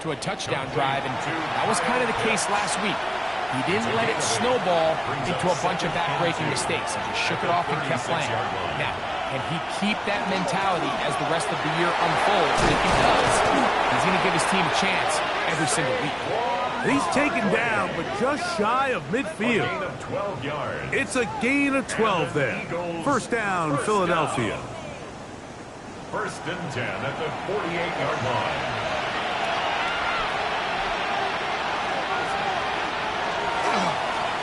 into a touchdown drive, and that was kind of the case last week. He didn't let it snowball into a bunch of back-breaking mistakes. He just shook it off and kept playing. Now, can he keep that mentality as the rest of the year unfolds? And if he does, he's going to give his team a chance every single week. He's taken down, but just shy of midfield. It's a gain of 12 there. First down, Philadelphia. First and 10 at the 48-yard line.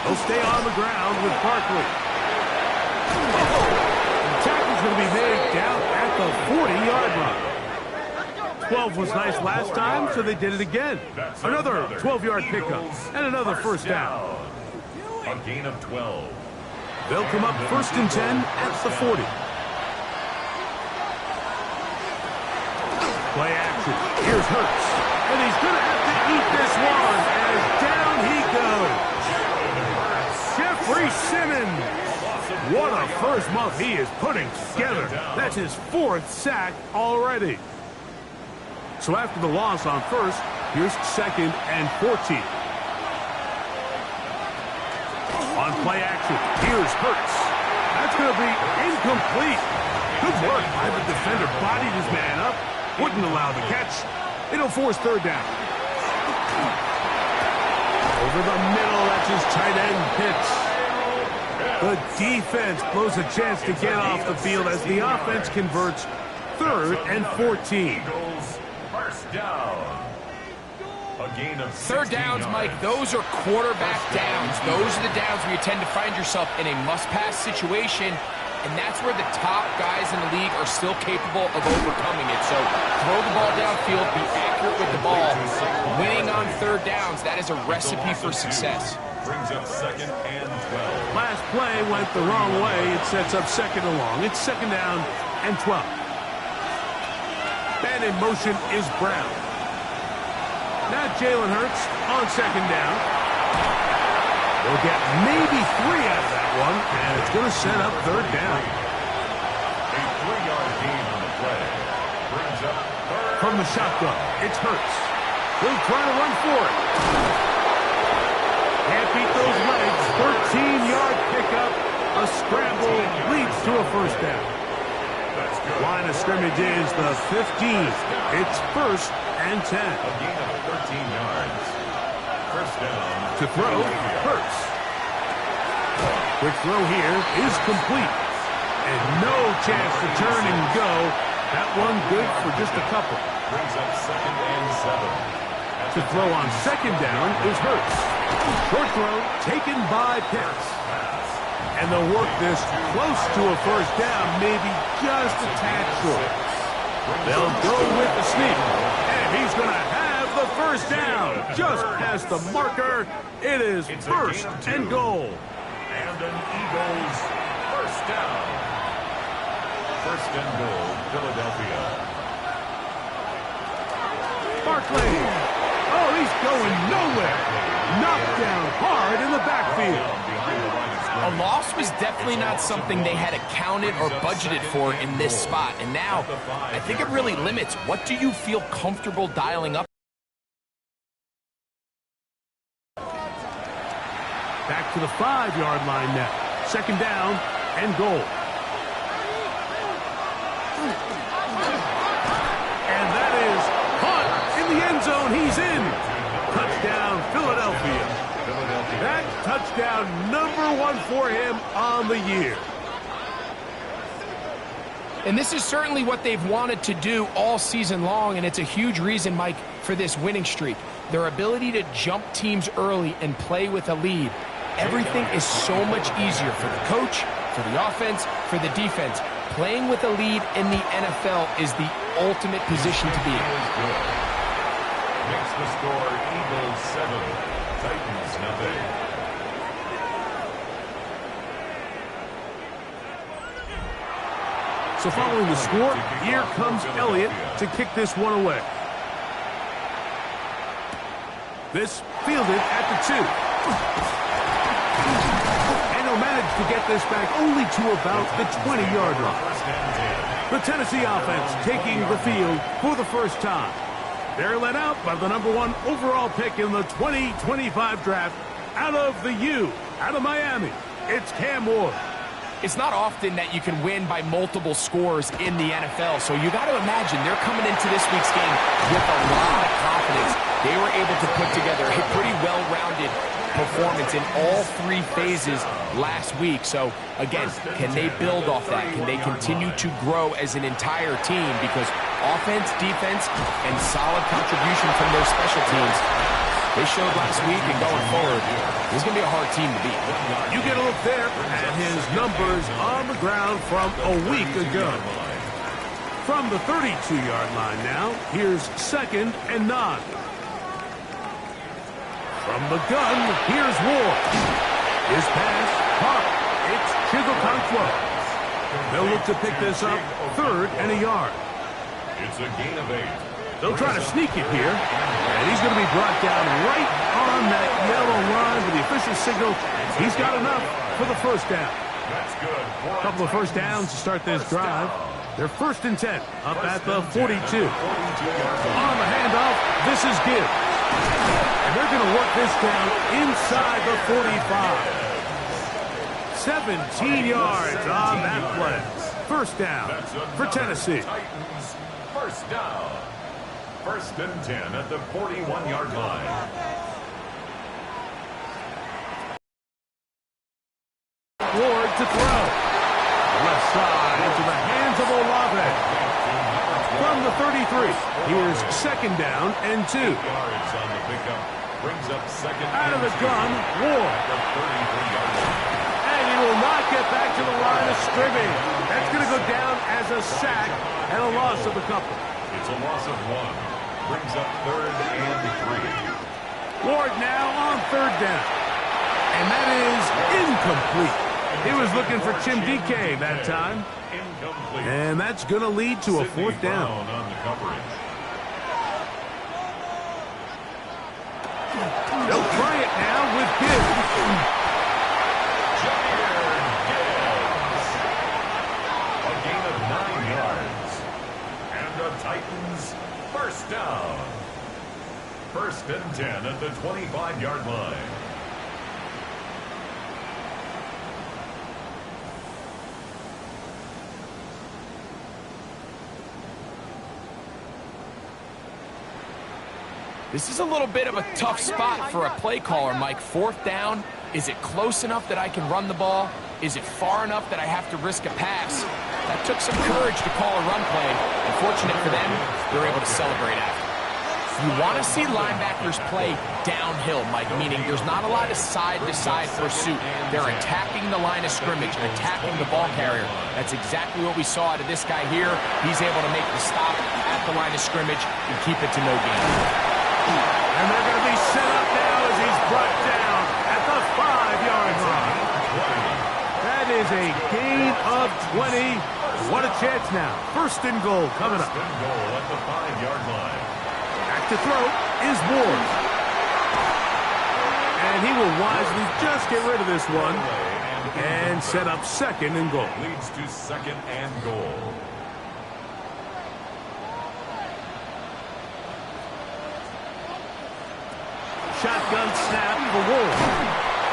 He'll stay on the ground with Barkley. The tackle's going to be made down at the 40-yard line. 12 was nice last time, so they did it again. Another 12-yard pickup and another first down. A gain of 12. They'll come up first and 10 at the 40. Play action. Here's Hurts. And he's going to have to eat this one as down he goes. Jeffrey Simmons. What a first month he is putting together. That's his 4th sack already. So after the loss on first, here's 2nd and 14. On play action, here's Hurts. That's going to be incomplete. Good work by the defender. Bodied his man up. Wouldn't allow the catch. It'll force third down. Over the middle, that's his tight end Pitts. The defense blows a chance to get off the field as the offense converts 3rd and 14. First down. A gain of 3rd downs, Mike, those are quarterback downs. Those are the downs where you tend to find yourself in a must-pass situation, and that's where the top guys in the league are still capable of overcoming it. So throw the ball downfield, be accurate with the ball. Winning on 3rd downs, that is a recipe for success. Brings up 2nd and 12. Last play went the wrong way. It sets up 2nd and long. It's 2nd down and 12. Man in motion is Brown. Now Jalen Hurts on 2nd down. They'll get maybe 3 out of that one, and it's going to set up 3rd down. A 3-yard gain on the play. Brings up 3rd. From the shotgun, it's Hurts. He'll try to run for it. Can't beat those legs. 13-yard pickup. A scramble leads to a first down. Line of scrimmage is the 15. It's 1st and 10. A gain of 13 yards. First down. To throw, Hurts. Quick throw here is complete. And no chance to turn and go. That one good for just a couple. Brings up 2nd and 7. To throw on 2nd down is Hurts. Short throw taken by Pitts. And they'll work this close to a first down, maybe just a tad short. They'll go with the sneak. And he's going to have the first down. Just past the marker. It is 1st and goal. And an Eagles first down. 1st and goal, Philadelphia. Barkley. Oh, he's going nowhere. Knocked down hard in the backfield. A loss was definitely not something they had accounted or budgeted for in this spot. And now, I think it really limits. What do you feel comfortable dialing up? Back to the 5-yard line now. 2nd down and goal. And that is caught in the end zone. He's in. Touchdown, Philadelphia. That touchdown #1 for him on the year. And this is certainly what they've wanted to do all season long, and it's a huge reason, Mike, for this winning streak. Their ability to jump teams early and play with a lead. Everything is so much easier for the coach, for the offense, for the defense. Playing with a lead in the NFL is the ultimate position to be in. Makes the score Eagles 7, Titans nothing. So following the score, here comes Elliott to kick this one away. This fielded at the 2. And he'll manage to get this back only to about the 20-yard line. The Tennessee offense taking the field for the first time. They're led out by the #1 overall pick in the 2025 draft out of the U, out of Miami. It's Cam Ward. It's not often that you can win by multiple scores in the NFL, so you got to imagine they're coming into this week's game with a lot of confidence. They were able to put together a pretty well-rounded performance in all three phases last week. So, again, can they build off that? Can they continue to grow as an entire team? Because offense, defense, and solid contribution from their special teams, they showed last week, and going forward, this is going to be a hard team to beat. You get a look there at his numbers on the ground from a week ago. From the 32-yard line now, here's 2nd and 9. From the gun, here's Ward. His pass, caught. It's Chigokonkwo. They'll look to pick this up 3rd and a yard. It's a gain of 8. They'll try to sneak it here, and he's going to be brought down right on that yellow line with the official signal. He's got enough for the first down. That's good. A couple of first downs to start this drive. They're 1st and 10 up at the 42. On the handoff, this is Gibbs. And they're going to work this down inside the 45. 17 yards on that play. First down for Tennessee. Titans, first down. 1st and 10 at the 41-yard line. Ward to throw. Left side into the hands of Olave. From the 33, here's 2nd down and 2. Yards on the pickup. Brings up 2nd. Out of the gun, Ward. The 33-yard line. And he will not get back to the line of scrimmage. That's going to go down as a sack and a loss of a couple. It's a loss of 1. Brings up 3rd and 3. Ward now on 3rd down. And that is incomplete. He was looking for Tim DK that time. Incomplete. And that's going to lead to a Sidney 4th down. Brown on the coverage. They'll try it now with Gibbs. Jahmyr Gibbs. A gain of 9 yards. And the Titans, first down. 1st and 10 at the 25-yard line. This is a little bit of a tough spot for a play caller, Mike. 4th down. Is it close enough that I can run the ball? Is it far enough that I have to risk a pass? That took some courage to call a run play. Unfortunate for them, they're able to celebrate after. You want to see linebackers play downhill, Mike, meaning there's not a lot of side-to-side pursuit. They're attacking the line of scrimmage, attacking the ball carrier. That's exactly what we saw out of this guy here. He's able to make the stop at the line of scrimmage and keep it to no gain. And they're going to be set up now as he's brought down at the 5-yard line. That is a gain of 20. What a chance now. 1st and goal coming up. 1st and goal at the 5-yard line. Back to throw is Ward. And he will wisely just get rid of this one and set up 2nd and goal. Leads to 2nd and goal. Shotgun snap for Ward.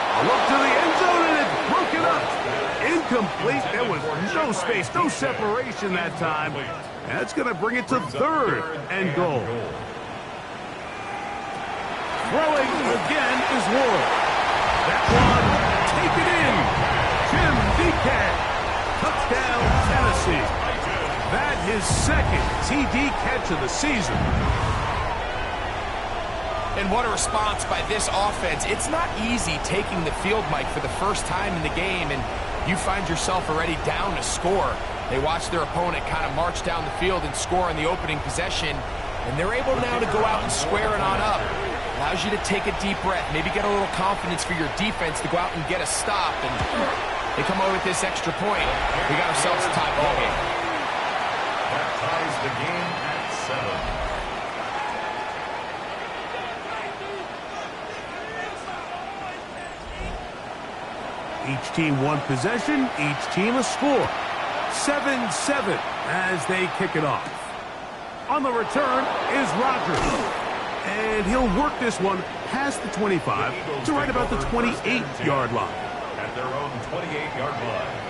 A look to the end zone, and it's broken up. Incomplete. There was no space, no separation that time. That's going to bring it to 3rd and goal. Throwing again is Ward. That one, take it in. Jim DK. Touchdown, Tennessee. That is 2nd TD catch of the season. And what a response by this offense. It's not easy taking the field, Mike, for the first time in the game, and you find yourself already down to score. They watch their opponent kind of march down the field and score in the opening possession, and they're able now to go out and square it on up. Allows you to take a deep breath, maybe get a little confidence for your defense to go out and get a stop, and they come away with this extra point. We got ourselves a tie ball game. That ties the game at 7. Each team one possession, each team a score. 7-7 as they kick it off. On the return is Rodgers. And he'll work this one past the 25 to right about the 28-yard line. At their own 28-yard line.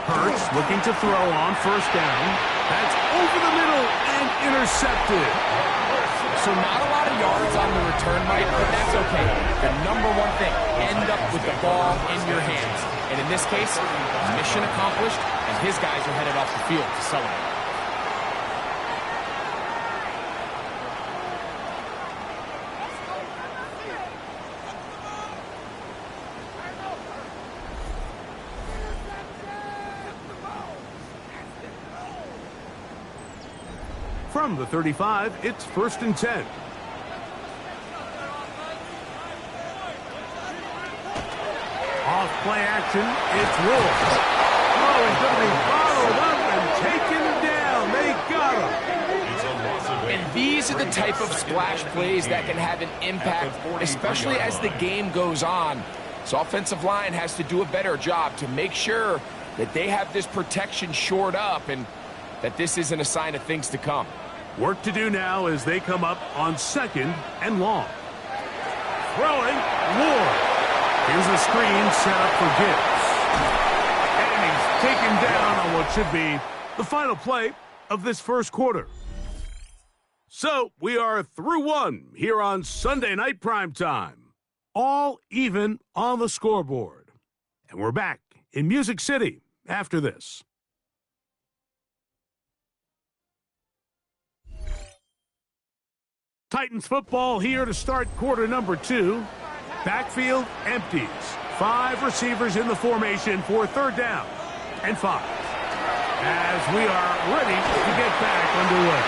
Hurts looking to throw on first down. That's over the middle and intercepted. So not a lot of yards on the return, Mike, but that's okay. The number one thing, end up with the ball in your hands. And in this case, mission accomplished, and his guys are headed off the field to celebrate. From the 35, it's 1st and 10. Off play action, it's Ward. Oh, he's going to be followed up and taken down. They got him. And these are the type of splash plays that can have an impact, especially as the game goes on. So offensive line has to do a better job to make sure that they have this protection shored up and that this isn't a sign of things to come. Work to do now as they come up on 2nd and long. Throwing, Ward. Here's the screen set up for Gibbs. And he's taken down on what should be the final play of this first quarter. So we are through one here on Sunday Night Primetime. All even on the scoreboard. And we're back in Music City after this. Titans football here to start quarter number 2. Backfield empties. 5 receivers in the formation for 3rd down and 5. As we are ready to get back underway.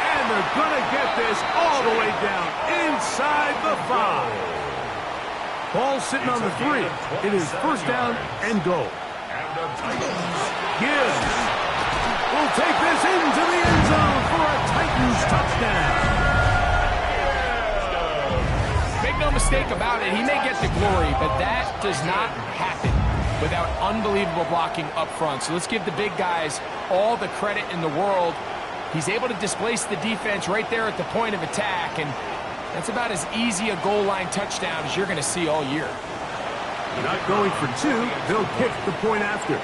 And they're going to get this all the way down inside the 5. Ball sitting on the 3. It is 1st down and goal. Gibbs will take this into the end zone for a Titans touchdown. Make no mistake about it, he may get the glory, but that does not happen without unbelievable blocking up front. So let's give the big guys all the credit in the world. He's able to displace the defense right there at the point of attack, and that's about as easy a goal line touchdown as you're going to see all year. Not going for 2, they'll kick the point after.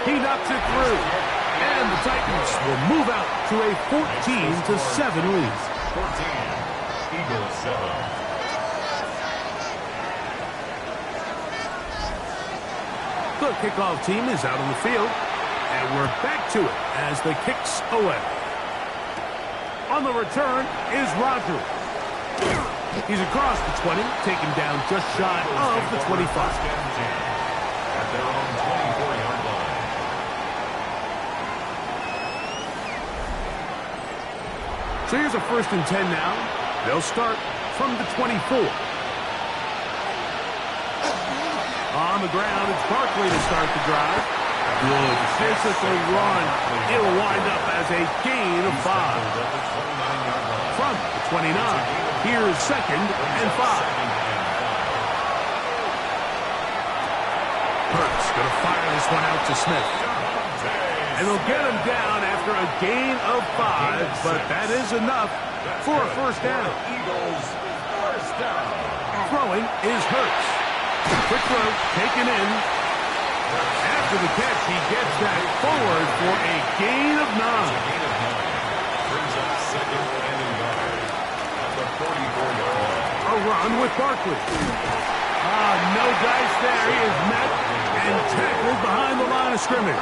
He knocks it through, and the Titans will move out to a 14-7 lead. 14, Eagles 7. The kickoff team is out on the field, and we're back to it as the kicks away. On the return is Rodgers. He's across the 20, taken down just shy of the 25. At their own 24-yard line. So here's a 1st and 10 now. They'll start from the 24. On the ground, it's Barkley to start the drive. Good physical run. It'll wind up as a gain of 5. From the 29, here's 2nd and 5. Hurts going to fire this one out to Smith. And they'll get him down after a gain of 5, but that is enough for a 1st down. Eagles 1st down. Throwing is Hurts. Quick throw taken in. After the catch, he gets that forward for a gain of 9. Brings up 2nd and a yard at the 44-yard line. A run with Barkley. No dice there. He is met and tackled behind the line of scrimmage.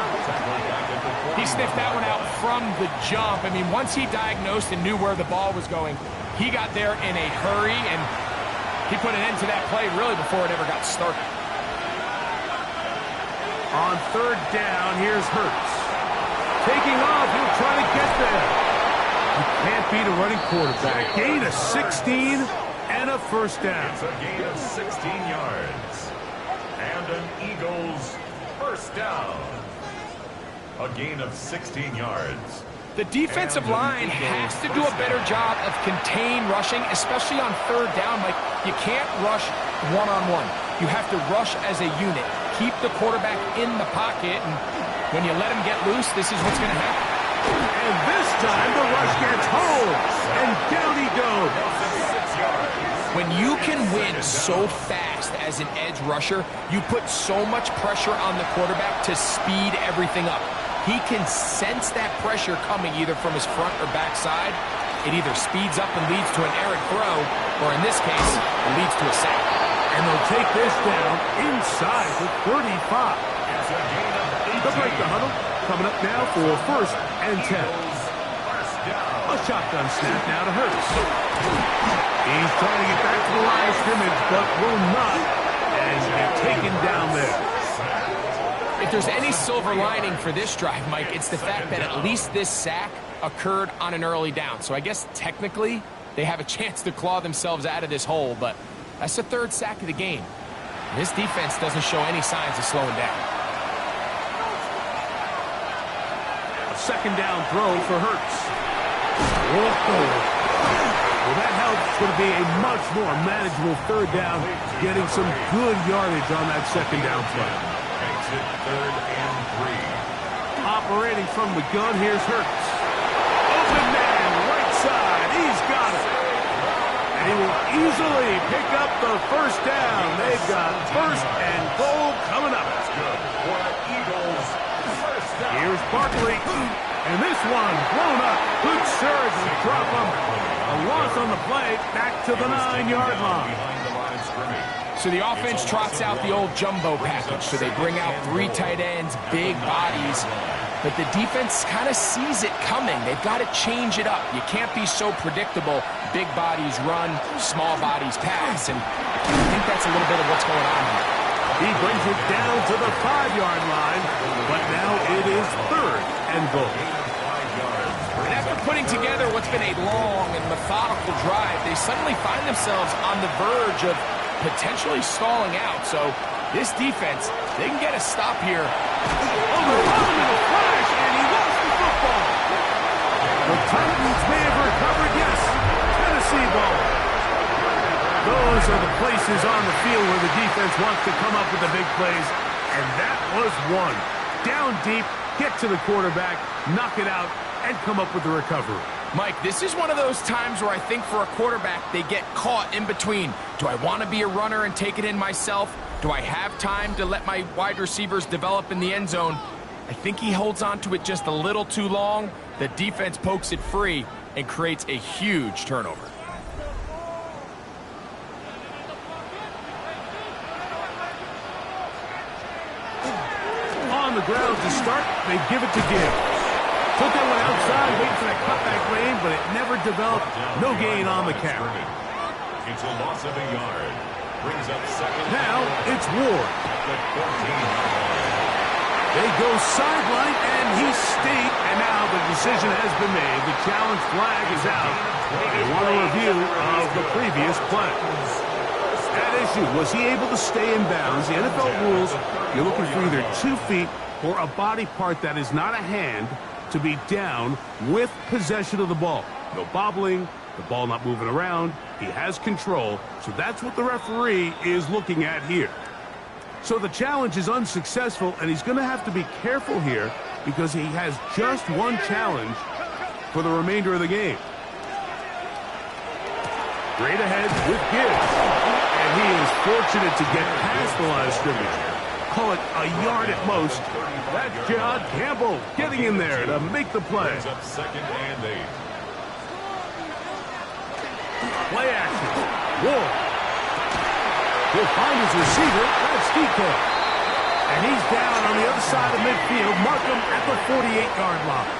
He sniffed that one out from the jump. I mean, once he diagnosed and knew where the ball was going, he got there in a hurry, and he put an end to that play really before it ever got started. On 3rd down, here's Hurts. Taking off, he'll try to get there. You can't beat a running quarterback. Gain of 16 and a 1st down. It's a gain of 16 yards. And an Eagles 1st down. A gain of 16 yards. The defensive line has to do a better job of contain rushing, especially on third down. Like, you can't rush one-on-one. You have to rush as a unit. Keep the quarterback in the pocket, and when you let him get loose, this is what's going to happen. And this time the rush gets home, and down he goes. When you can win so fast as an edge rusher, you put so much pressure on the quarterback to speed everything up. He can sense that pressure coming either from his front or back side. It either speeds up and leads to an errant throw, or in this case, it leads to a sack. And they'll take this down inside the 35. They'll break the huddle. Coming up now for 1st and 10. A shotgun snap now to Hurts. He's trying to get back to the line of scrimmage, but will not, and get taken down there. If there's any silver lining for this drive, Mike, it's the fact that at least this sack occurred on an early down. So I guess technically they have a chance to claw themselves out of this hole, but that's the 3rd sack of the game. This defense doesn't show any signs of slowing down. A 2nd down throw for Hurts. Well, that helps. It's going to be a much more manageable 3rd down, getting some good yardage on that 2nd down play. Makes it 3rd and 3. Operating from the gun, here's Hurts. Open man, right side. He's got it. And he will easily pick up the 1st down. They've got 1st and goal coming up. That's good for the Eagles. 1st down. Here's Barkley. And this one blown up. Good surge and drop him. A loss on the play. Back to the 9-yard line. Behind the line of scrimmage. So the offense trots out the old jumbo package. So they bring out 3 tight ends, big bodies. But the defense kind of sees it coming. They've got to change it up. You can't be so predictable. Big bodies run, small bodies pass. And I think that's a little bit of what's going on here. He brings it down to the 5-yard line. But now it is 3rd and goal. And after putting together what's been a long and methodical drive, they suddenly find themselves on the verge of potentially stalling out. So this defense, they can get a stop here. Overrun in a flash, and he lost the football. The Titans may have recovered, yes. Tennessee ball. Those are the places on the field where the defense wants to come up with the big plays, and that was one. Down deep, get to the quarterback, knock it out, and come up with the recovery. Mike, this is one of those times where I think for a quarterback, they get caught in between. Do I want to be a runner and take it in myself? Do I have time to let my wide receivers develop in the end zone? I think he holds on to it just a little too long. The defense pokes it free and creates a huge turnover. On the ground to start, they give it to Gibbs. Took that one outside, waiting for that cutback lane, but it never developed. No gain on the carry. It's a loss of a yard. Brings up 2nd. Now it's Ward. They go sideline, and he stayed. And now the decision has been made. The challenge flag is out. They want a review of the previous play. At issue, was he able to stay in bounds? The NFL rules, you're looking for either 2 feet or a body part that is not a hand to be down with possession of the ball. No bobbling, the ball not moving around. He has control, so that's what the referee is looking at here. So the challenge is unsuccessful, and he's going to have to be careful here because he has just one challenge for the remainder of the game. Straight ahead with Gibbs, and he is fortunate to get past the line of scrimmage. Call it a yard at most. That's John Campbell getting in there to make the play. Brings up 2nd and 8. Play action. Ward. He'll find his receiver. That's DK. And he's down on the other side of midfield. Markham at the 48-yard line.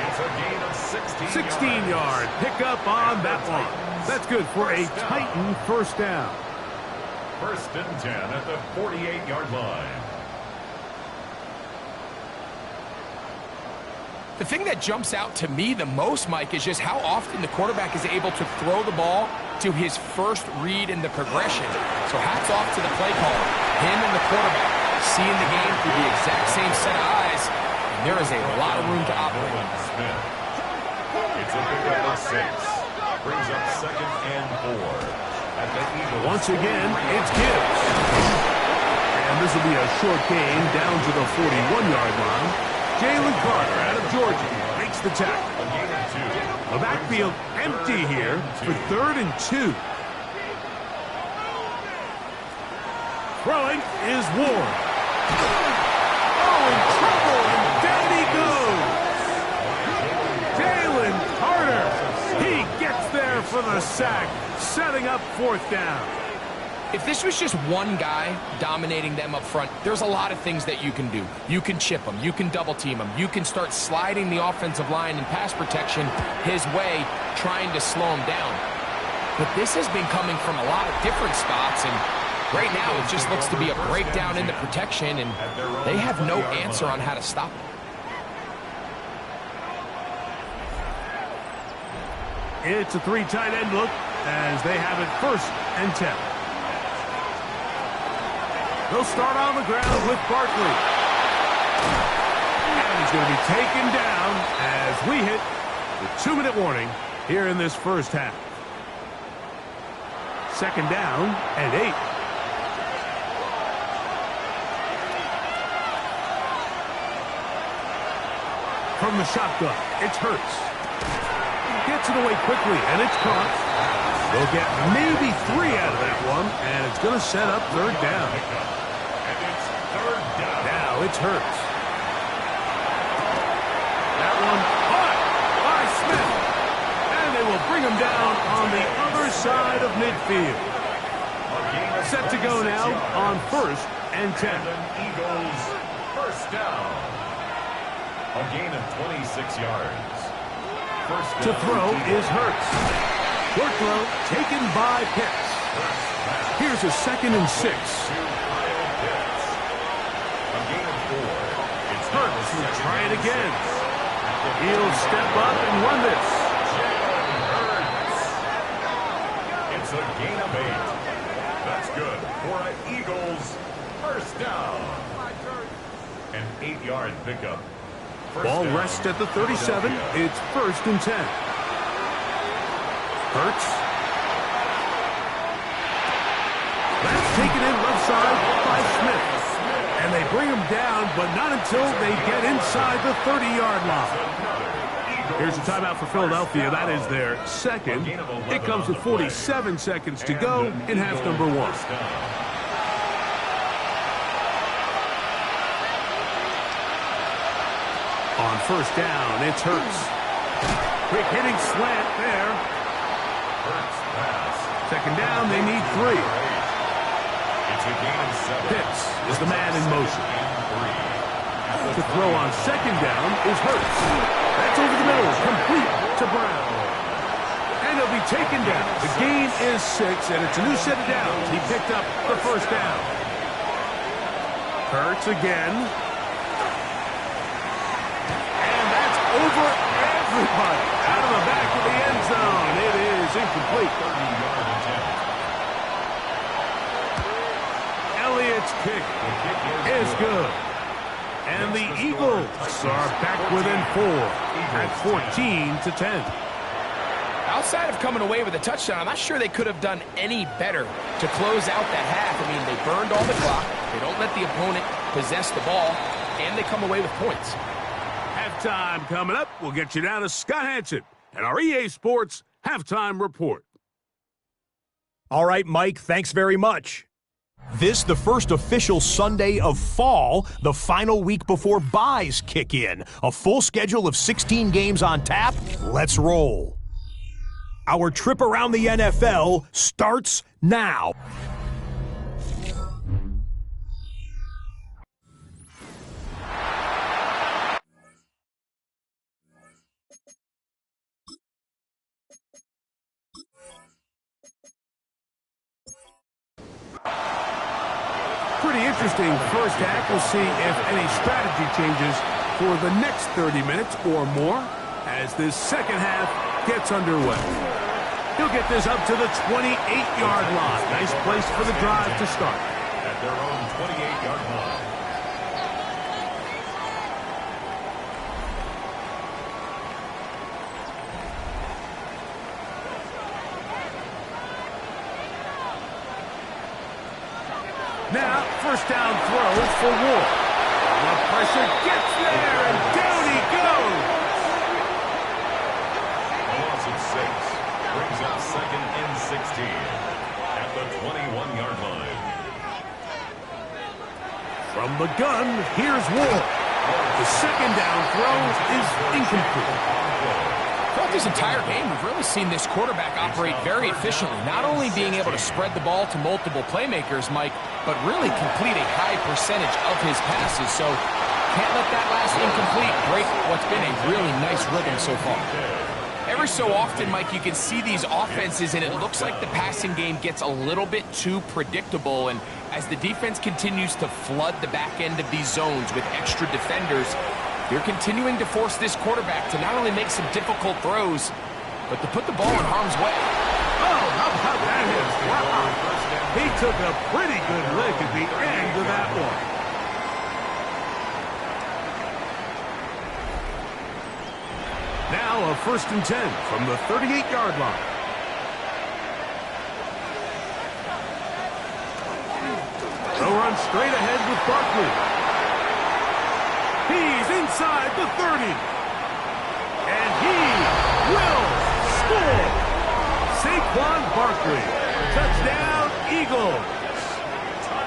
It's a gain of 16 16-yard pickup on that one. That's good for a Titan 1st down. 1st and 10 at the 48-yard line. The thing that jumps out to me the most, Mike, is just how often the quarterback is able to throw the ball to his first read in the progression. So hats off to the play caller. Him and the quarterback seeing the game through the exact same set of eyes. And there is a lot of room to operate. It's a pickup of 6. Brings up 2nd and 4. At the Eagles. Once again, it's Gibbs. And this will be a short gain down to the 41-yard line. Jalen Carter out of Georgia makes the tackle. A gain of 2. The backfield empty here for 3rd and 2. Throwing is Ward. Oh, in trouble, and down he goes. Jalen Carter. He gets there for the sack, setting up 4th down. If this was just one guy dominating them up front, there's a lot of things that you can do. You can chip him. You can double team him. You can start sliding the offensive line and pass protection his way, trying to slow him down. But this has been coming from a lot of different spots, and right now it just looks to be a breakdown in the protection, and they have no answer on how to stop it. It's a 3 tight end look as they have it 1st and 10. They'll start on the ground with Barkley. And he's going to be taken down as we hit the 2-minute warning here in this first half. 2nd down and 8. From the shotgun, it's Hurts. Gets it away quickly, and it's caught. They'll get maybe 3 out of that one, and it's going to set up 3rd down. And it's 3rd down. Now it's Hurts. That one caught by Smith. And they will bring him down on the other side of midfield. Set to go now on 1st and 10. And Eagles 1st down. A gain of 26 yards. To throw is Hurts. Short throw taken by Pitts. Here's a 2nd and 6. Hurts will try it again. He'll step up and run this. It's a gain of 8. That's good for an Eagles 1st down. An 8-yard pickup. Ball rests at the 37. It's 1st and 10. Hurts. That's taken in left side by Smith. And they bring him down, but not until they get inside the 30-yard line. Here's a timeout for Philadelphia. That is their 2nd. It comes with 47 seconds to go in half number 1. On 1st down, it's Hurts. Quick hitting slant there. Hurts pass. 2nd down, they need 3. It's a gain of 7. Pitts is the man in motion. To throw on 2nd down is Hurts. That's over the middle, complete to Brown. And he'll be taken down. The gain is 6, and it's a new set of downs. He picked up the 1st down. Hurts again. Over everybody. Out of the back of the end zone. It is incomplete. Elliott's kick is good. And the Eagles are back within 4 at 14-10. Outside of coming away with a touchdown, I'm not sure they could have done any better to close out that half. I mean, they burned all the clock. They don't let the opponent possess the ball, and they come away with points. Halftime coming up. We'll get you down to Scott Hanson and our EA Sports Halftime Report. All right, Mike, thanks very much. This, the first official Sunday of fall, the final week before buys kick in. A full schedule of 16 games on tap. Let's roll. Our trip around the NFL starts now. Pretty interesting first half. We'll see if any strategy changes for the next 30 minutes or more as this second half gets underway. He'll get this up to the 28-yard line. Nice place for the drive to start. At their own 28-yard line. Now, first down throws for Ward. The pressure gets there, and down he goes. A loss of 6 brings up 2nd and 16 at the 21-yard line. From the gun, here's Ward. The second down throw is incomplete. Throughout this entire game, we've really seen this quarterback operate very efficiently, not only being able to spread the ball to multiple playmakers, Mike, but really complete a high percentage of his passes. So can't let that last incomplete break what's been a really nice rhythm so far. Every so often, Mike, you can see these offenses, and it looks like the passing game gets a little bit too predictable. And as the defense continues to flood the back end of these zones with extra defenders, they're continuing to force this quarterback to not only make some difficult throws, but to put the ball in harm's way. Oh, how about that hit? Wow. He took a pretty good lick at the end of that one. Now a 1st and 10 from the 38-yard line. They'll run straight ahead with Barkley. He's inside the 30. And he will score. Saquon Barkley. Touchdown, Eagles.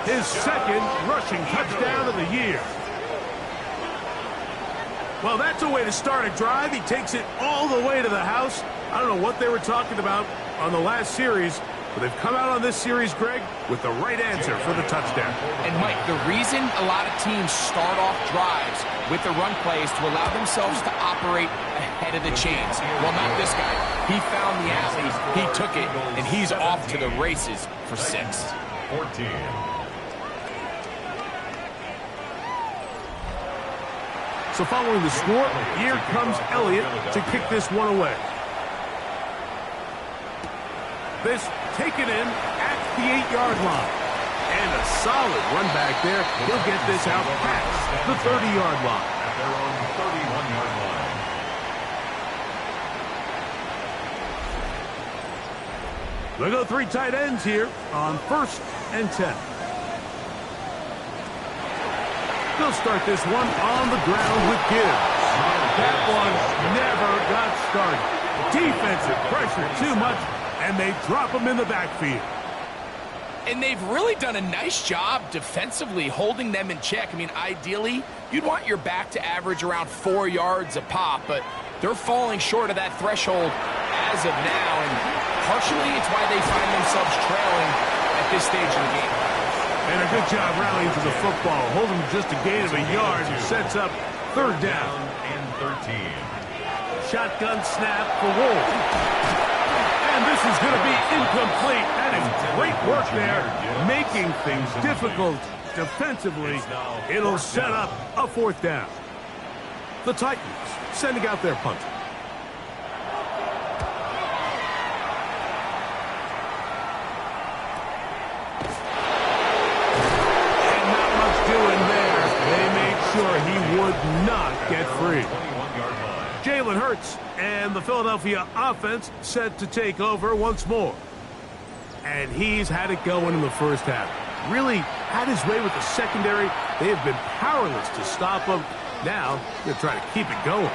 His 2nd rushing touchdown of the year. Well, that's a way to start a drive. He takes it all the way to the house. I don't know what they were talking about on the last series, but they've come out on this series, Greg, with the right answer for the touchdown. And, Mike, the reason a lot of teams start off drives with the run play is to allow themselves to operate ahead of the chains. Well, not this guy. He found the alley, he took it, and he's off to the races for 6. 14. So following the score, here comes Elliott to kick this one away. This taken in at the 8-yard line. And a solid run back there. He'll get this out past the 30-yard line. At their own 31-yard line. They go 3 tight ends here on 1st and 10. They'll start this one on the ground with Gibbs. That one never got started. Defensive pressure too much, and they drop him in the backfield. And they've really done a nice job defensively holding them in check. I mean, ideally, you'd want your back to average around 4 yards a pop, but they're falling short of that threshold as of now, and partially it's why they find themselves trailing at this stage of the game. And a good job rallying to the football, holding just a gain of a yard and sets up 3rd down. And 13. Shotgun snap for Wolf. And this is going to be incomplete. That is great work there, making things difficult defensively. It'll set up a 4th down. The Titans sending out their punter. And not much doing there. They made sure he would not get free. Jalen Hurts and the Philadelphia offense set to take over once more. And he's had it going in the first half. Really had his way with the secondary. They have been powerless to stop him. Now, they're trying to keep it going.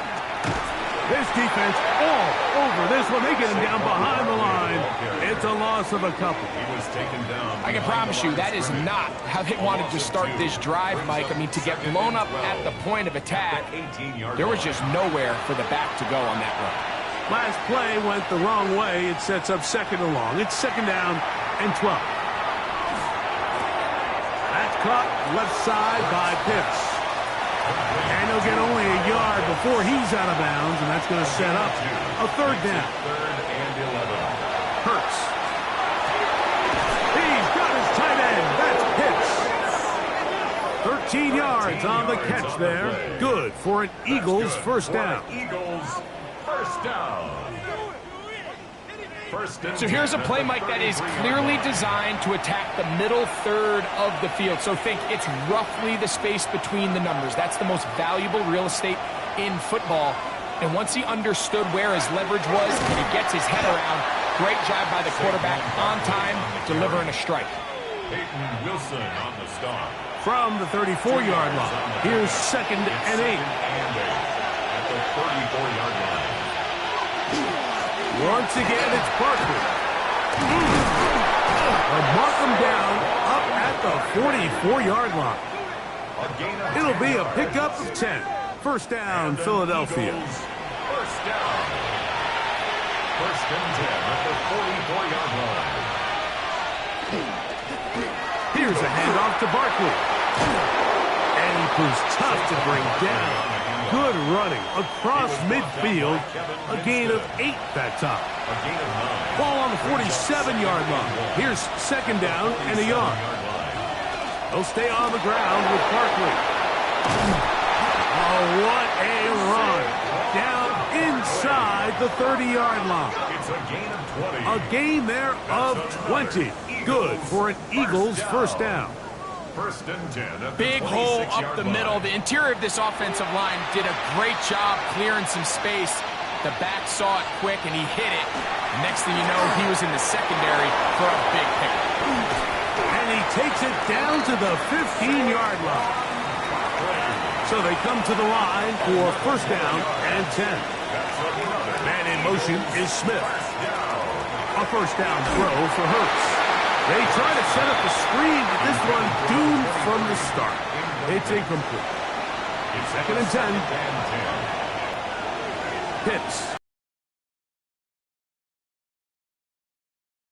This defense all over this one. They get him down behind the line. It's a loss of a couple. He was taken down. I can promise you that is not how they wanted to start this drive, Mike. I mean, to get blown up at the point of attack, there was just nowhere for the back to go on that run. Last play went the wrong way. It sets up 2nd and long. It's 2nd down and 12. That's caught left side by Pitts. And he'll get only a yard before he's out of bounds, and that's going to set up a 3rd down. 3rd and 11. Hurts. He's got his tight end. That's Pitts. 13 yards on the catch there. Good for an Eagles 1st down. Eagles 1st down. So here's a play, Mike, that is clearly designed to attack the middle 3rd of the field. So think it's roughly the space between the numbers. That's the most valuable real estate in football. And once he understood where his leverage was and he gets his head around, great job by the quarterback on time, delivering a strike. Peyton Wilson on the stop. From the 34-yard line, here's 2nd and 8. At the 34-yard line. Once again, it's Barkley. They'll mark him down up at the 44-yard line. It'll be a pickup of 10. First down, Philadelphia. First down. First and 10 at the 44-yard line. Here's a handoff to Barkley. And he proves tough to bring down. Good running across midfield. A gain of 8 that time. Ball on the 47-yard line. Here's 2nd down and a yard. They'll stay on the ground with Barkley. Oh, what a run. Down inside the 30-yard line. It's a gain of 20. A gain there of 20. Good for an Eagles first down. First and 10 at the Big hole up the 26-yard middle. line. The interior of this offensive line did a great job clearing some space. The back saw it quick, and he hit it. Next thing you know, he was in the secondary for a big pickup. And he takes it down to the 15-yard line. So they come to the line for first down and 10. Man in motion is Smith. A first down throw for Hurts. They try to set up the screen, but this one doomed from the start. It's incomplete. It's 2nd and 10. Pitts.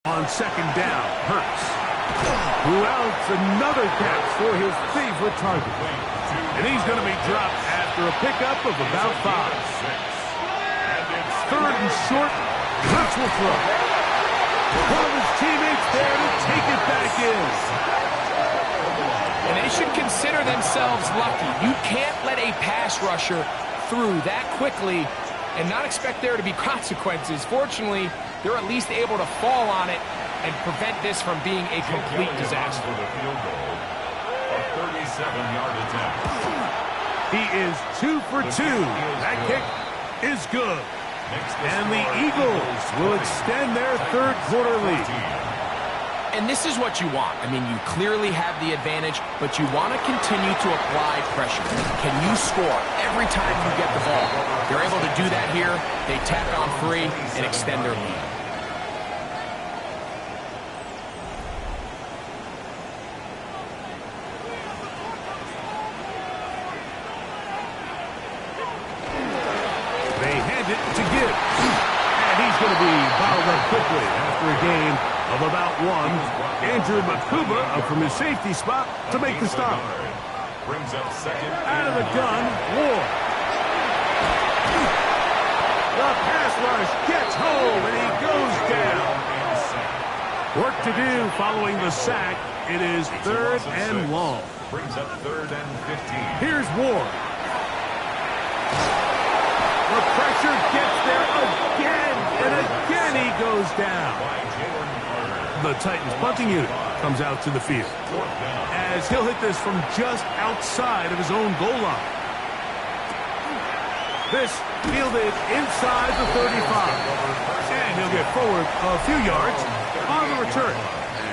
On 2nd down, Hurts. Who else? Another catch for his favorite target. And he's going to be dropped after a pickup of about 5. 3rd and short. Hurts will throw. One of his teammates there to take it back in. And they should consider themselves lucky. You can't let a pass rusher through that quickly and not expect there to be consequences. Fortunately, they're at least able to fall on it and prevent this from being a complete disaster. For the field goal, a 37-yard attempt. He is 2 for 2. That kick is good. And the Eagles will extend their 3rd quarter lead. And this is what you want. I mean, you clearly have the advantage, but you want to continue to apply pressure. Can you score every time you get the ball? They're able to do that here. They tack on 3 and extend their lead. They hand it to Gibbs. And he's going to be bottled up quickly after a gain of about 1. Andrew Makuba up from his safety spot to make the stop. Brings up 2nd. Out of the gun, Ward. The pass rush gets home, and he goes down. Work to do following the sack. It is 3rd and long. Brings up 3rd and 15. Here's Ward. The pressure gets there again, and again he goes down. The Titans punting unit comes out to the field as he'll hit this from just outside of his own goal line. This fielded inside the 35. And he'll get forward a few yards on the return.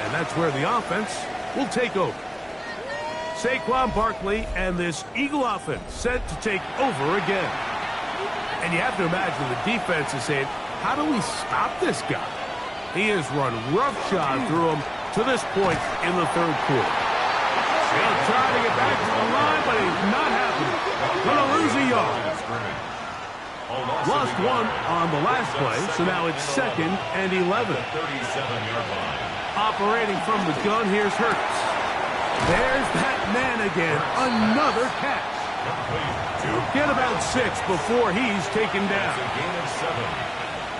And that's where the offense will take over. Saquon Barkley and this Eagle offense set to take over again. And you have to imagine the defense is saying, how do we stop this guy? He has run roughshod through him to this point in the 3rd quarter. He'll try to get back to the line, but he's not happening. Gonna lose a yard. Lost 1 on the last play, so now it's 2nd and 11. 37-yard line. Operating from the gun, here's Hurts. There's that man again. Another catch. Get about 6 before he's taken down. A gain of 7.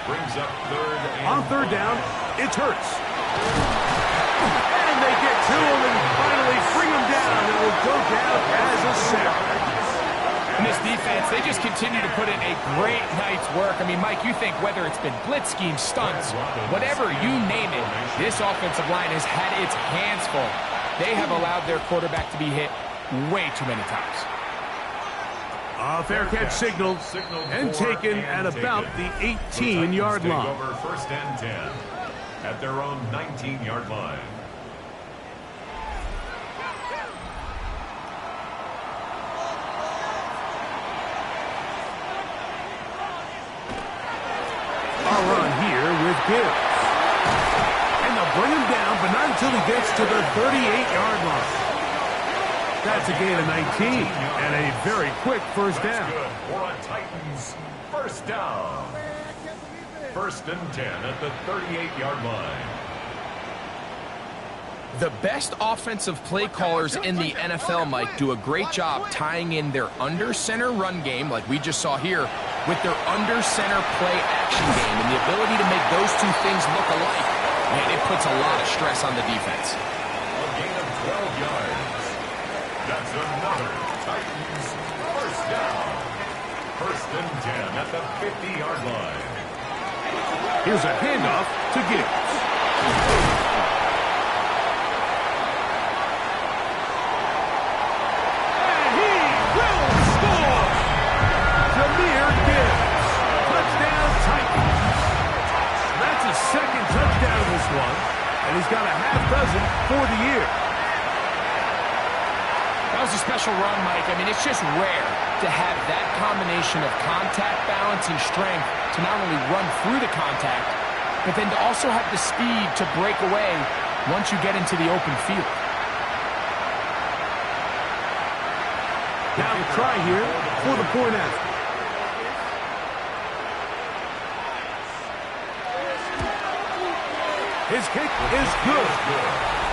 Brings up 3rd and On 3rd down, it's Hurts. And they get to him and finally bring him down. It will go down as a sack. And this defense, they just continue to put in a great night's work. I mean, Mike, you think whether it's been blitz scheme, stunts, whatever you name it, this offensive line has had its hands full. They have allowed their quarterback to be hit way too many times. A fair catch signaled and taken at about the 18-yard line. Over 1st and 10 at their own 19-yard line. until he gets to the 38-yard line. That's a gain of 19 and a very quick first down. Good for a Titans first down. 1st and 10 at the 38-yard line. The best offensive play callers in the NFL, Mike, do a great job tying in their under-center run game, like we just saw here, with their under-center play action game. And the ability to make those two things look alike, man, it puts a lot of stress on the defense. A gain of 12 yards. That's another Titans first down. 1st and 10 at the 50-yard line. Here's a handoff to Gibbs. Second touchdown of this one, and he's got a half dozen for the year. That was a special run, Mike. I mean, it's just rare to have that combination of contact balance and strength to not only run through the contact, but then to also have the speed to break away once you get into the open field. Now the try here for the point after. His kick is good.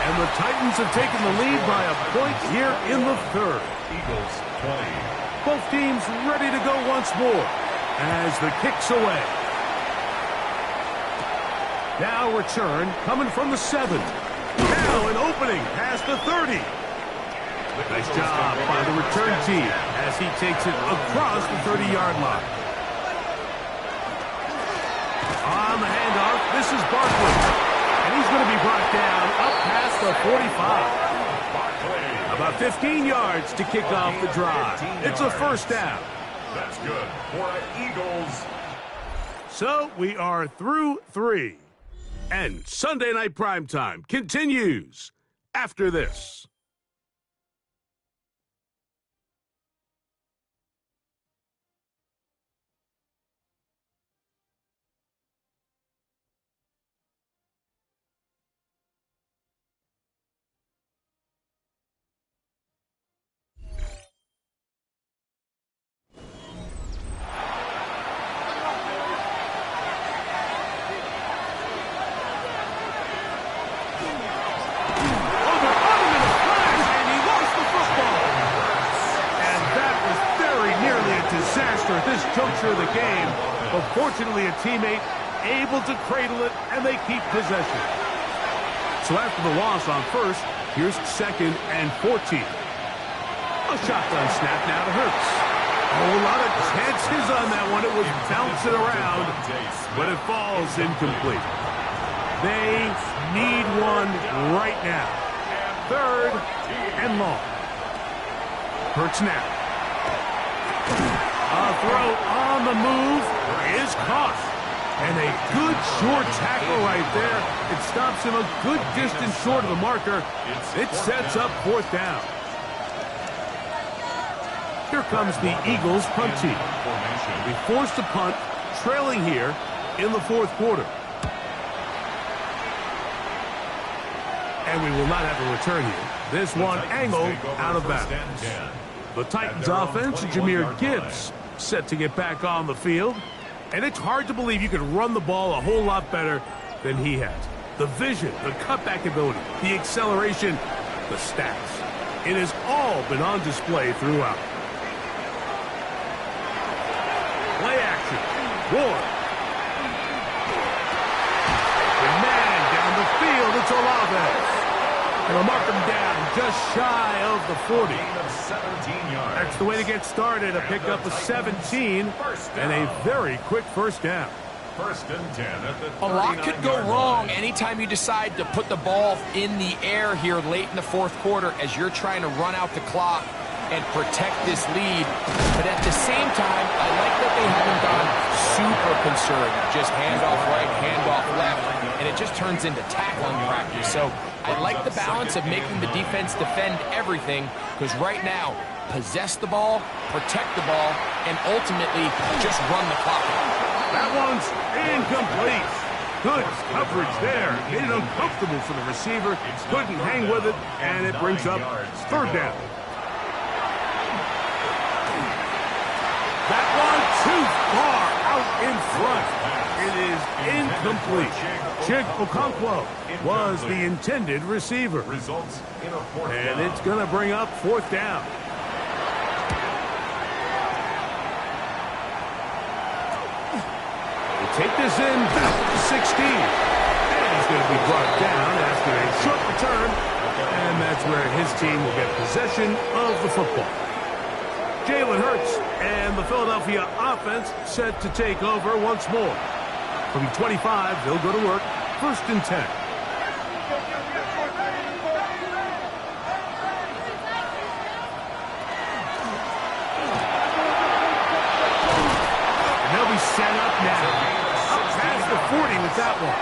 And the Titans have taken the lead by a point here in the third. Eagles 20. Both teams ready to go once more as the kick's away. Now return coming from the 7. Now an opening past the 30. Nice job by the return team as he takes it across the 30-yard line. On the handoff, this is Barkley. And he's going to be brought down up past the 45. About 15 yards to kick off the drive. It's a first down. That's good for the Eagles. So we are through 3. And Sunday Night Primetime continues after this. At this juncture of the game, but fortunately a teammate able to cradle it, and they keep possession. So after the loss on first, here's 2nd and 14. A shotgun snap now to Hurts. A lot of chances on that one. It was bouncing around, but it falls incomplete. They need one right now. 3rd and long. Hurts now. A throw on the move is caught. And a good short tackle right there. It stops him a good distance short of the marker. It sets up 4th down. Here comes the Eagles punt team. They forced a punt, trailing here in the 4th quarter. And we will not have a return here. This one angled out of bounds. The Titans offense, Jahmyr Gibbs, set to get back on the field. And it's hard to believe you could run the ball a whole lot better than he has. The vision, the cutback ability, the acceleration, the stats. It has all been on display throughout. Play action. Ward. The man down the field. It's Olave. They'll mark him down just shy of the 40. That's the way to get started. A pickup of 17 and a very quick first down. 1st and 10 at the 39-yard A lot could go wrong line. anytime you decide to put the ball in the air here late in the 4th quarter as you're trying to run out the clock and protect this lead. But at the same time, I like that they haven't gone super conservative. Just handoff right, handoff left, and it just turns into tackling practice. So I like the balance of making the defense defend everything, because right now, possess the ball, protect the ball, and ultimately just run the clock out. That one's incomplete. Good coverage there. Made it uncomfortable for the receiver. Couldn't hang with it, and it brings up third down. That one too far out in front. It is incomplete. Chig Okonkwo was the intended receiver. And it's going to bring up fourth down. They take this in back to 16. And he's going to be brought down after a short return. And that's where his team will get possession of the football. Jalen Hurts and the Philadelphia offense set to take over once more. From 25, they'll go to work. First and 10. And they'll be set up now. Up past the 40 with that one.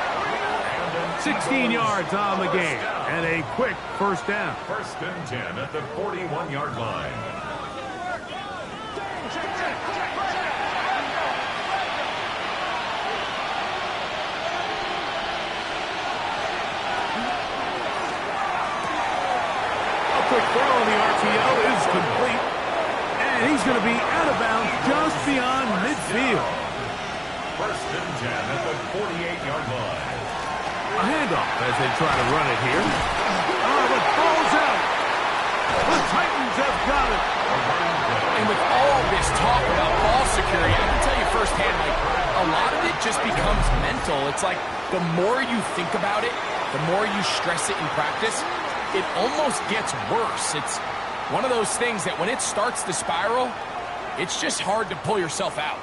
16 yards on the game. And a quick first down. First and 10 at the 41-yard line. Quick throw on the RPO is complete. And he's going to be out of bounds just beyond midfield. First and 10 at the 48-yard line. A handoff as they try to run it here. Oh, the ball's out. The Titans have got it. And with all this talk about ball security, I can tell you firsthand, like, a lot of it just becomes mental. It's like the more you think about it, the more you stress it in practice, it almost gets worse. It's one of those things that when it starts to spiral, it's just hard to pull yourself out.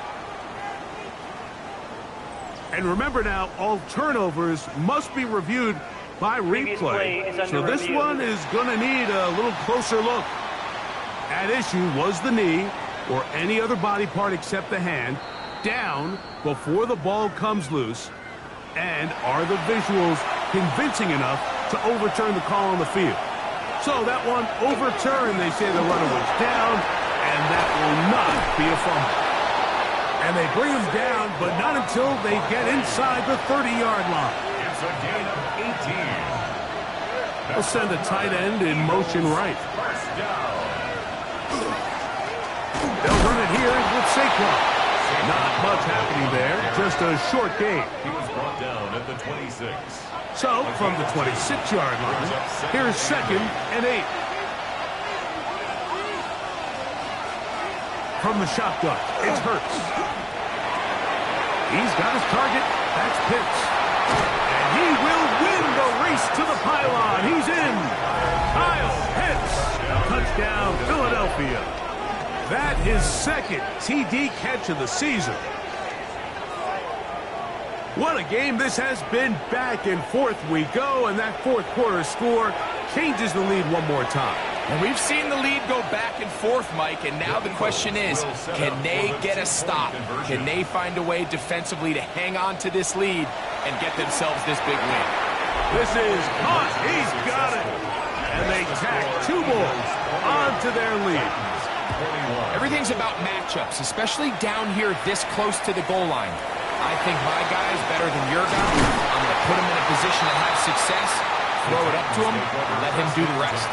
And remember now, all turnovers must be reviewed by replay. So this one is going to need a little closer look. At issue was the knee, or any other body part except the hand, down before the ball comes loose. And are the visuals convincing enough to overturn the call on the field? So that one overturned. They say the runner was down, and that will not be a fumble. And they bring him down, but not until they get inside the 30-yard line. It's a gain of 18. They'll send the tight end in motion right. First down. They'll run it here with Saquon. Not much happening there, just a short gain. He was brought down at the 26. So, from the 26-yard line, here's second and 8. From the shotgun, it's Hurts. He's got his target. That's Pitts. And he will win the race to the pylon. He's in. Kyle Pitts. Touchdown, Philadelphia. That his second TD catch of the season. What a game this has been. Back and forth we go, and that fourth quarter score changes the lead one more time. And we've seen the lead go back and forth, Mike, and now the question is, can they get a stop? Can they find a way defensively to hang on to this lead and get themselves this big win? This is caught. He's got it. And they tack 2 more onto their lead. Everything's about matchups, especially down here this close to the goal line. I think my guy is better than your guy. I'm going to put him in a position to have success, throw it up to him, and let him do the rest.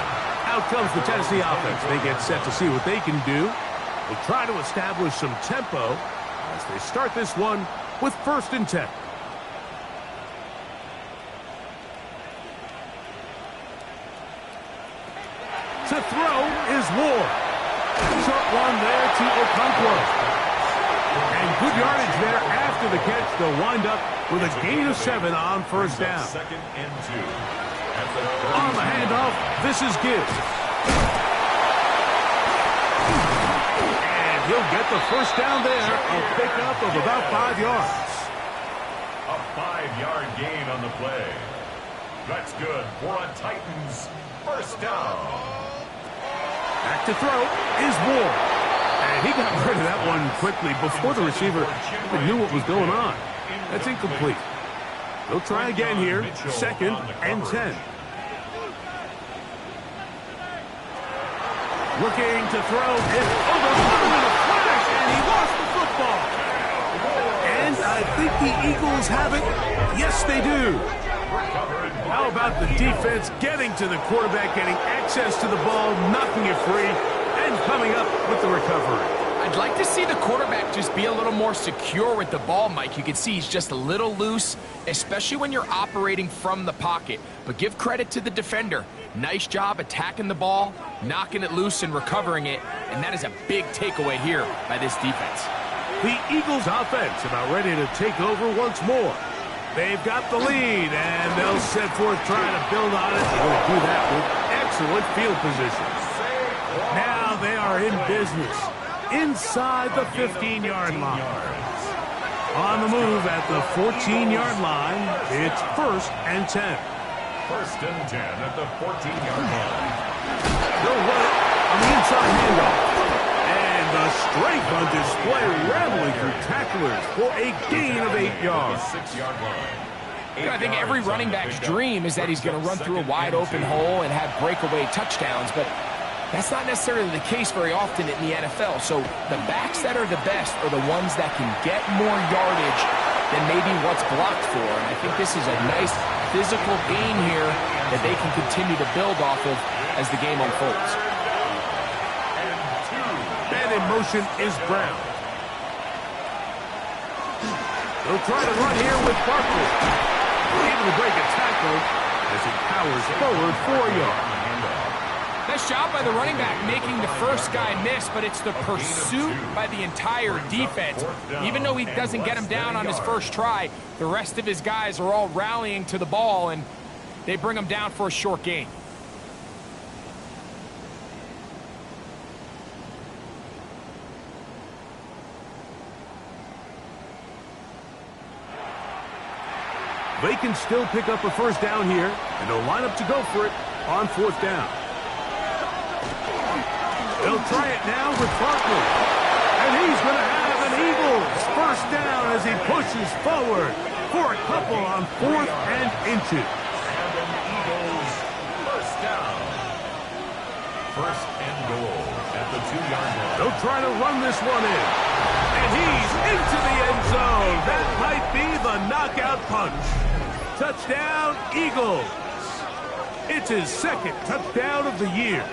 Out comes the Tennessee offense. They get set to see what they can do. They try to establish some tempo as they start this one with first and 10. To throw is Ward. Short one there to Okonkwo. And good yardage there after the catch. They'll wind up with a gain of 7 on first down. Second and 2. On the handoff, this is Gibbs. And he'll get the first down there. A pickup of about 5 yards. A 5-yard gain on the play. That's good for a Titans first down. Back to throw is Ward. And he got rid of that one quickly before the receiver even knew what was going on. That's incomplete. They'll try again here. Second and 10. Looking to throw. It's overthrown in a flash, and he lost the football. And I think the Eagles have it. Yes, they do. How about the defense getting to the quarterback, getting access to the ball, knocking it free, and coming up with the recovery? I'd like to see the quarterback just be a little more secure with the ball, Mike. You can see he's just a little loose, especially when you're operating from the pocket. But give credit to the defender. Nice job attacking the ball, knocking it loose and recovering it, and that is a big takeaway here by this defense. The Eagles offense about ready to take over once more. They've got the lead, and they'll set forth trying to build on it. They're going to do that with excellent field position. Now they are in business inside the 15-yard line. On the move at the 14-yard line, it's 1st and 10. 1st and 10 at the 14-yard line. They'll run it on the inside handoff. And the strength on display, rambling through tacklers for a gain of 8 yards. 6-yard line. I think every running back's dream is that he's going to run through a wide-open hole and have breakaway touchdowns, but that's not necessarily the case very often in the NFL. So the backs that are the best are the ones that can get more yardage than maybe what's blocked for. And I think this is a nice physical gain here that they can continue to build off of as the game unfolds. And in motion is Brown. They'll try to run here with Barkley. Able to break a tackle as he powers forward 4 yards. Nice job by the running back making the first guy miss, but it's the pursuit by the entire defense. Even though he doesn't get him down on his first try, the rest of his guys are all rallying to the ball, and they bring him down for a short gain. They can still pick up a first down here, and they'll line up to go for it on 4th down. They'll try it now with Barkley. And he's going to have an Eagles first down as he pushes forward for a couple on 4th and inches. And an Eagles first down. 1st and goal at the 2-yard line. They'll try to run this one in. And he's into the end zone. That might be the knockout punch. Touchdown, Eagles. It's his 2nd touchdown of the year.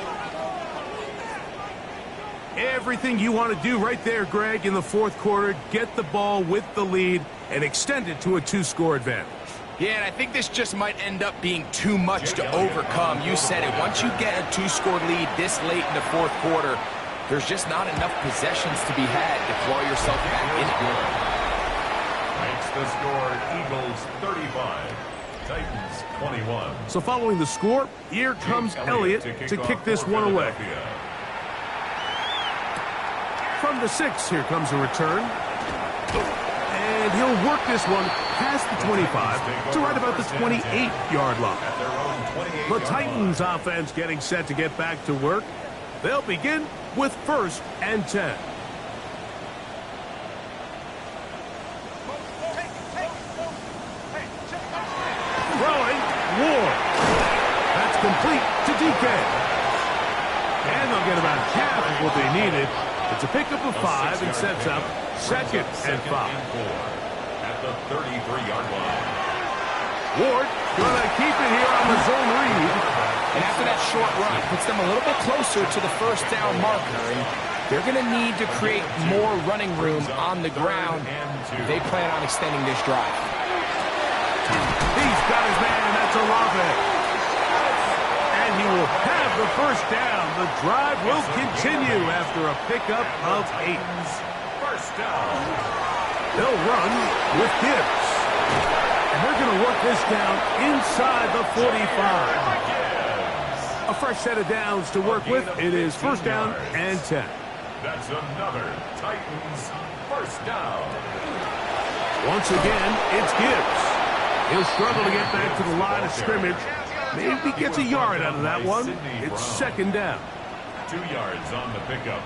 Everything you want to do right there, Greg, in the 4th quarter. Get the ball with the lead and extend it to a 2-score advantage. Yeah, and I think this just might end up being too much to overcome. You said it. Once you get a 2-score lead this late in the 4th quarter, there's just not enough possessions to be had to claw yourself back in it. Makes the score Eagles 35, Titans 21. So following the score, here comes Elliott to kick this one away. From the 6, here comes a return. And he'll work this one past the 25 to right about the 28-yard line. The Titans offense getting set to get back to work. They'll begin with 1st and 10. Throwing, Ward. That's complete to DK. And they'll get about half of what they needed. It's a pickup of 5 and sets up 2nd and 5. At the 33-yard line. Ward gonna keep it here on the zone read. And after that short run, puts them a little bit closer to the first down marker. And they're going to need to create more running room on the ground if they plan on extending this drive. He's got his man, and that's Olave. And he will have the first down. The drive will continue after a pickup of 8. First down. They'll run with Gibbs. And they're going to work this down inside the 45. A fresh set of downs to work with. It is 1st down and 10. That's another Titans first down. Once again, it's Gibbs. He'll struggle to get back to the line of scrimmage. Maybe gets a yard out of that one. It's 2nd down. 2 yards on the pickup.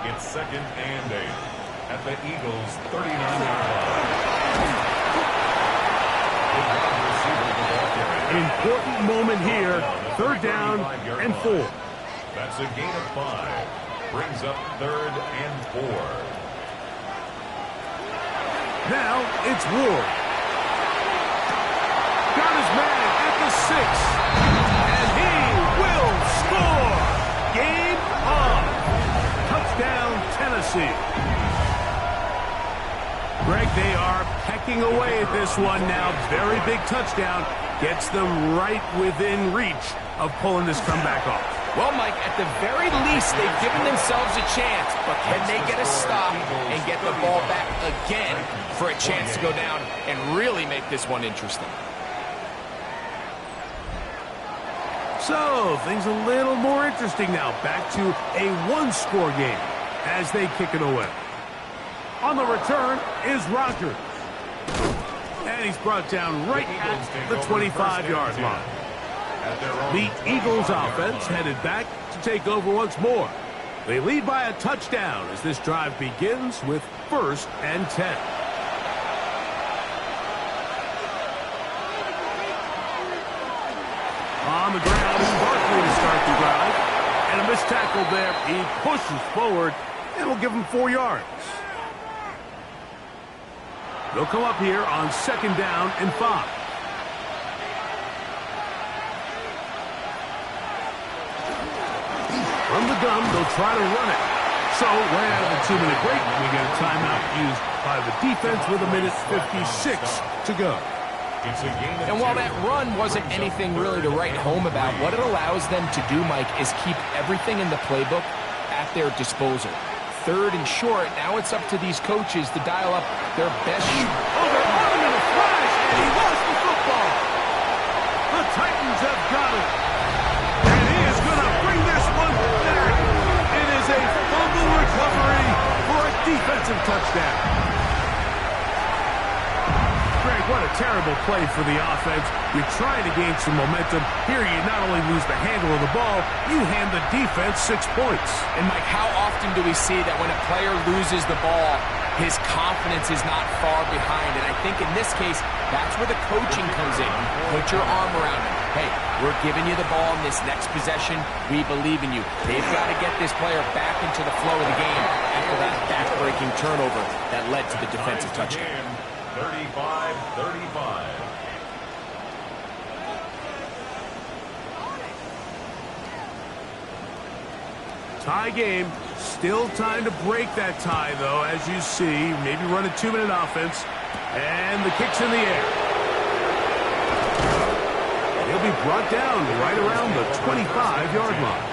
It's 2nd and 8 at the Eagles' 39-yard line. Important moment here. 3rd down and 4. That's a gain of 5. Brings up 3rd and 4. Now it's Ward. Got his man at the 6. And he will score. Game on. Touchdown, Tennessee. Greg, they are pecking away at this one now. Very big touchdown. Gets them right within reach of pulling this comeback off. Well, Mike, at the very least, they've given themselves a chance, but can they get a stop and get the ball back again for a chance to go down and really make this one interesting? So, things a little more interesting now. Back to a one-score game as they kick it away. On the return is Rodgers. And he's brought down right at the 25-yard line. The Eagles offense headed back to take over once more. They lead by a touchdown as this drive begins with 1st and 10. On the ground is Barkley to start the drive. And a missed tackle there. He pushes forward and will give him 4 yards. They'll come up here on 2nd down and 5. From the gun, they'll try to run it. So, right out of the 2-minute break, we get a timeout used by the defense with 1:56 to go. And while that run wasn't anything really to write home about, what it allows them to do, Mike, is keep everything in the playbook at their disposal. 3rd and short, now it's up to these coaches to dial up their best shoot. Oh, they're on him in a flash, and he lost the football. The Titans have got it. And he is going to bring this one back. It is a fumble recovery for a defensive touchdown. Greg, what a terrible play for the offense. You're trying to gain some momentum. Here you not only lose the handle of the ball, you hand the defense 6 points. And Mike, how often do we see that when a player loses the ball, his confidence is not far behind? And I think in this case, that's where the coaching comes in. Put your arm around him. Hey, we're giving you the ball in this next possession. We believe in you. They've got to get this player back into the flow of the game after that back-breaking turnover that led to the defensive touchdown. 35-35. Tie game. Still time to break that tie, though, as you see. Maybe run a 2-minute offense. And the kick's in the air. He'll be brought down right around the 25-yard line.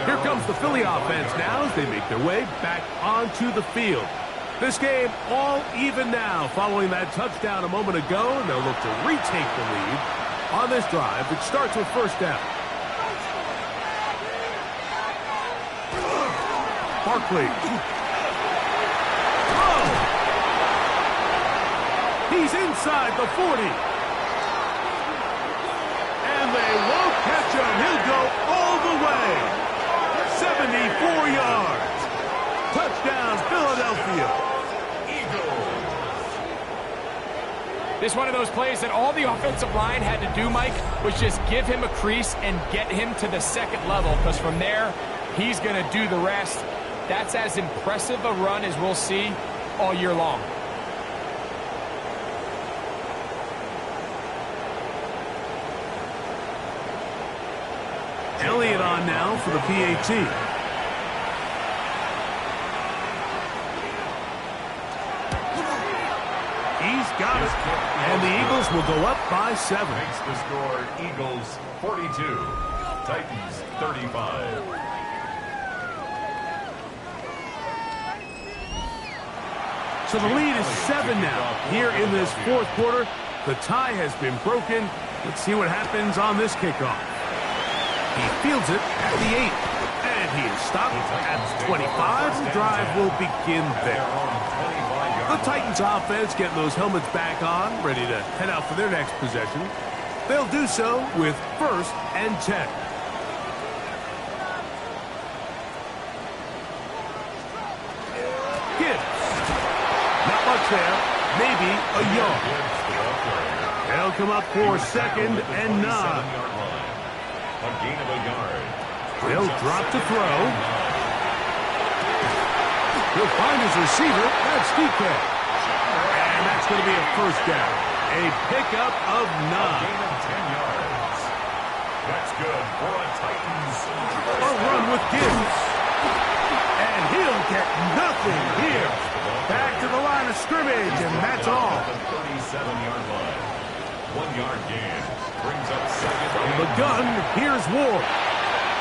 Here comes the Philly offense now as they make their way back onto the field. This game all even now following that touchdown a moment ago, and they'll look to retake the lead on this drive that starts with 1st down. Barkley. Oh! He's inside the 40. And they won't catch him. He'll go all the way. 74 yards. Touchdown, Philadelphia. This is one of those plays that all the offensive line had to do, Mike, was just give him a crease and get him to the 2nd level, because from there, he's going to do the rest. That's as impressive a run as we'll see all year long. Elliott on now for the PAT. He's got it. And the Eagles will go up by 7. Makes the score Eagles 42, Titans 35. So the lead is 7 now. Here in this 4th quarter, the tie has been broken. Let's see what happens on this kickoff. He fields it at the 8. And he is stopped at the 25. The drive will begin there. The Titans offense getting those helmets back on, ready to head out for their next possession. They'll do so with 1st and 10. Gibbs. Not much there. Maybe a yard. They'll come up for 2nd and 9. A gain of a yard. They'll drop to throw. He'll find his receiver. That's DK. that's going to be a first down. A pickup of 9. Gain of 10 yards. That's good for a Titans. A run with Gibbs. And he'll get nothing here. Back to the line of scrimmage, and that's all. The 37-yard line. 1 yard gain. Brings up second. From the gun, here's Ward.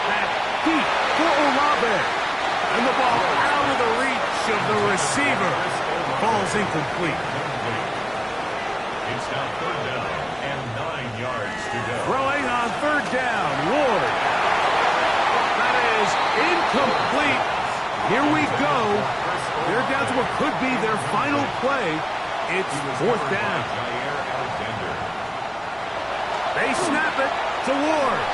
Back deep for Olave. And the ball out of the reach of the receiver. Ball's incomplete. It's now 3rd down and 9 yards to go. Throwing on 3rd down, Ward. That is incomplete. Here we go. They're down to what could be their final play. It's 4th down. They snap it to Ward.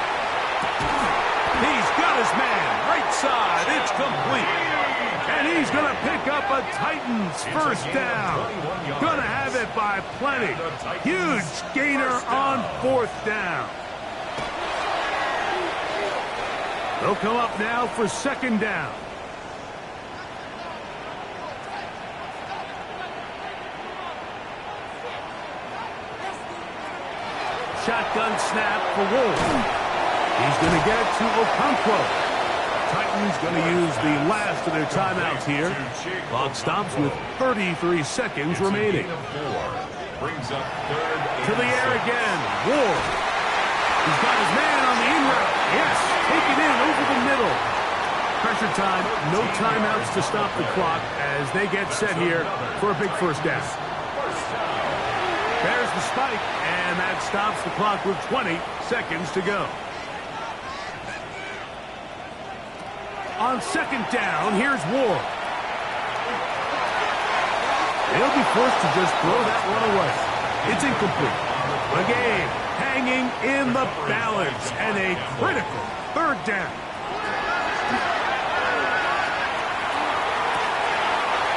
He's got his man. Right side. It's complete. And he's going to pick up a Titans first down. Going to have it by plenty. Huge gainer on 4th down. They'll come up now for 2nd down. Shotgun snap for Wolf. He's going to get it to Okonkwo. Titans going to use the last of their timeouts here. Clock stops with 33 seconds remaining. Brings up 3rd. To the air again. Ward. He's got his man on the in route. Yes, take it in over the middle. Pressure time, no timeouts to stop the clock as they get set here for a big first down. There's the spike, and that stops the clock with 20 seconds to go. On 2nd down, here's Ward. He'll be forced to just throw that one away. It's incomplete. The game hanging in the balance, and a critical 3rd down.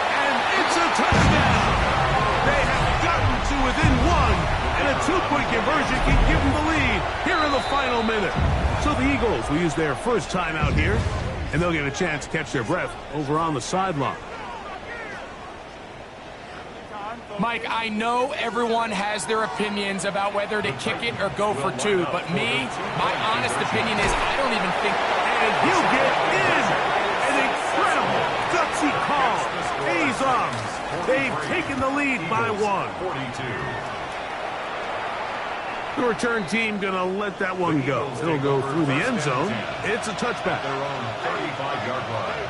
And it's a touchdown. They have gotten to within 1, and a 2-point conversion can give them the lead here in the final minute. So the Eagles will use their first timeout here, and they'll get a chance to catch their breath over on the sideline. Mike, I know everyone has their opinions about whether to kick it or go for 2, but me, my honest opinion is I don't even think... And he'll get in! An incredible gutsy call. Pays off. They've taken the lead by 1. 42. The return team going to let that one go. It'll go through the end zone. It's a touchback. Their own 35-yard line.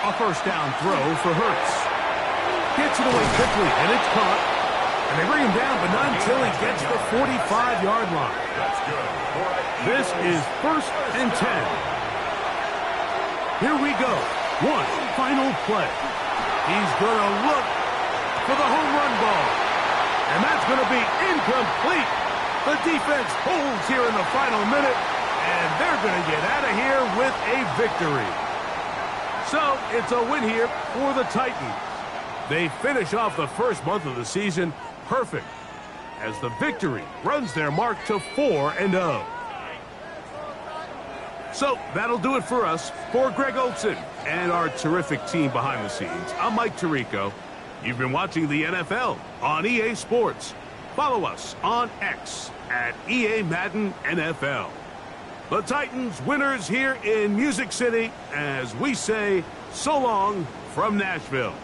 A first down throw for Hurts. Gets it away quickly, and it's caught. And they bring him down, but not until he gets the 45-yard line. That's good. This is 1st and 10. Here we go. One final play. He's going to look for the home run ball. And that's going to be incomplete. The defense holds here in the final minute, and they're going to get out of here with a victory. So it's a win here for the Titans. They finish off the first month of the season perfect as the victory runs their mark to 4-0. So that'll do it for us. For Greg Olson and our terrific team behind the scenes, I'm Mike Tirico. You've been watching the NFL on EA Sports. Follow us on X at EA Madden NFL. The Titans winners here in Music City as we say so long from Nashville.